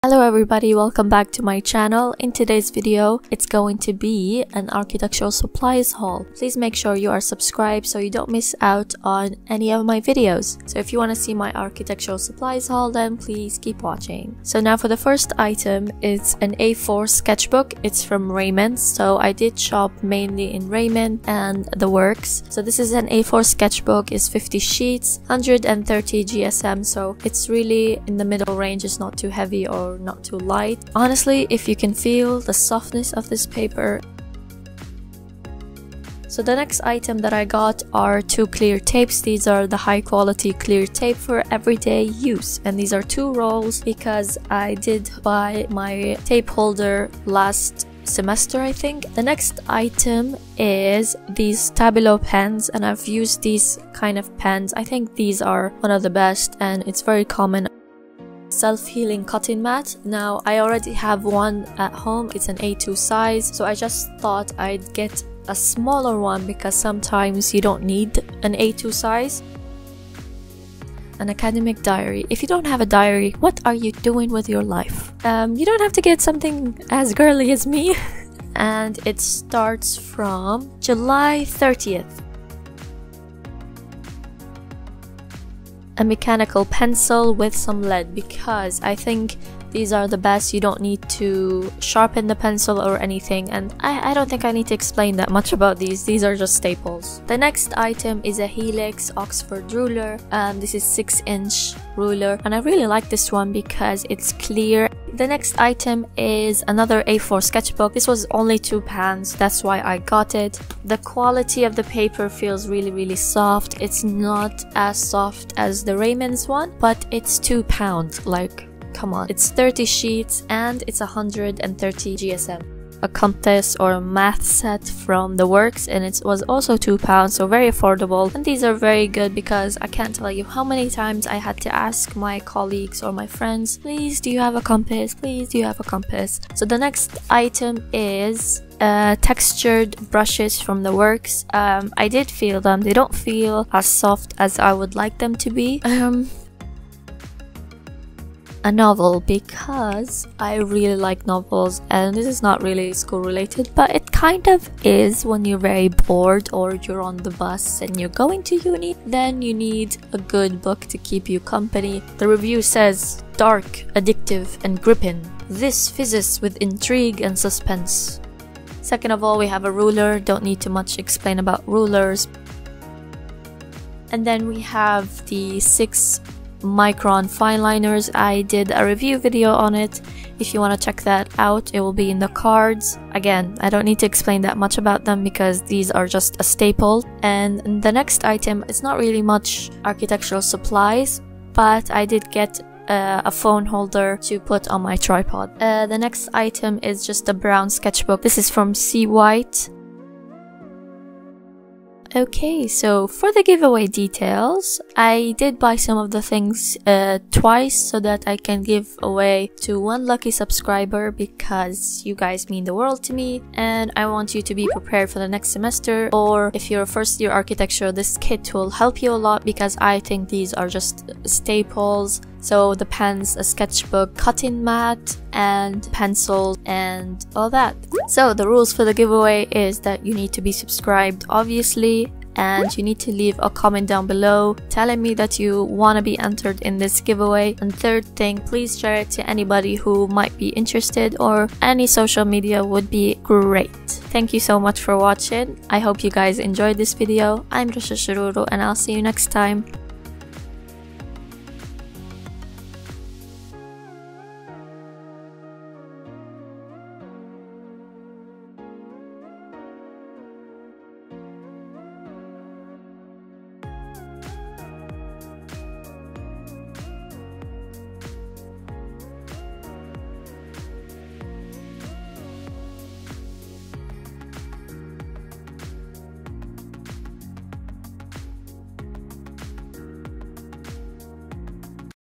Hello everybody, welcome back to my channel. In today's video, it's going to be an architectural supplies haul. Please make sure you are subscribed so you don't miss out on any of my videos. So if you want to see my architectural supplies haul, then please keep watching. So now for the first item, it's an A4 sketchbook. It's from Raymond. So I did shop mainly in Raymond and the works. So this is an A4 sketchbook. It's 50 sheets, 130 GSM. So it's really in the middle range. It's not too heavy or not too light. Honestly, if you can feel the softness of this paper. So the next item that I got are two clear tapes. These are the high quality clear tape for everyday use, and these are 2 rolls because I did buy my tape holder last semester, I think. The next item is these Tablo pens, and I've used these kind of pens. I think these are one of the best and it's very common. Self-healing cutting mat. Now I already have one at home. It's an A2 size, so I just thought I'd get a smaller one because sometimes you don't need an A2 size. An academic diary. If you don't have a diary, what are you doing with your life? You don't have to get something as girly as me. And it starts from July 30th. A mechanical pencil with some lead, because I think these are the best. You don't need to sharpen the pencil or anything, and I don't think I need to explain that much about these. These are just staples. The next item is a Helix Oxford ruler. This is 6-inch ruler, and I really like this one because it's clear. The next item is another A4 sketchbook. This was only £2, that's why I got it. The quality of the paper feels really soft. It's not as soft as the Raymond's one, but it's £2. Like, come on. It's 30 sheets and it's 130 GSM. A compass or a math set from the works, and it was also £2, so very affordable. And these are very good because I can't tell you how many times I had to ask my colleagues or my friends, please do you have a compass, please do you have a compass. So the next item is textured brushes from the works. I did feel them. They don't feel as soft as I would like them to be. A novel, because I really like novels, and this is not really school related, but it kind of is. When you're very bored or you're on the bus and you're going to uni, then you need a good book to keep you company. The review says dark, addictive and gripping. This fizzes with intrigue and suspense. Second of all, we have a ruler. Don't need to much explain about rulers. And then we have the 6 micron fine liners. I did a review video on it. If you want to check that out, it will be in the cards. Again, I don't need to explain that much about them because these are just a staple. And the next item, it's not really much architectural supplies, but I did get a phone holder to put on my tripod. The next item is just a brown sketchbook. This is from C. White. Okay, so for the giveaway details, I did buy some of the things twice so that I can give away to 1 lucky subscriber, because you guys mean the world to me and I want you to be prepared for the next semester. Or if you're a first year architecture, this kit will help you a lot because I think these are just staples. So the pens, a sketchbook, cutting mat, and pencils, and all that. So the rules for the giveaway is that you need to be subscribed, obviously, and you need to leave a comment down below telling me that you want to be entered in this giveaway. And third thing, please share it to anybody who might be interested, or any social media would be great. Thank you so much for watching. I hope you guys enjoyed this video. I'm Rasha Shururu, and I'll see you next time.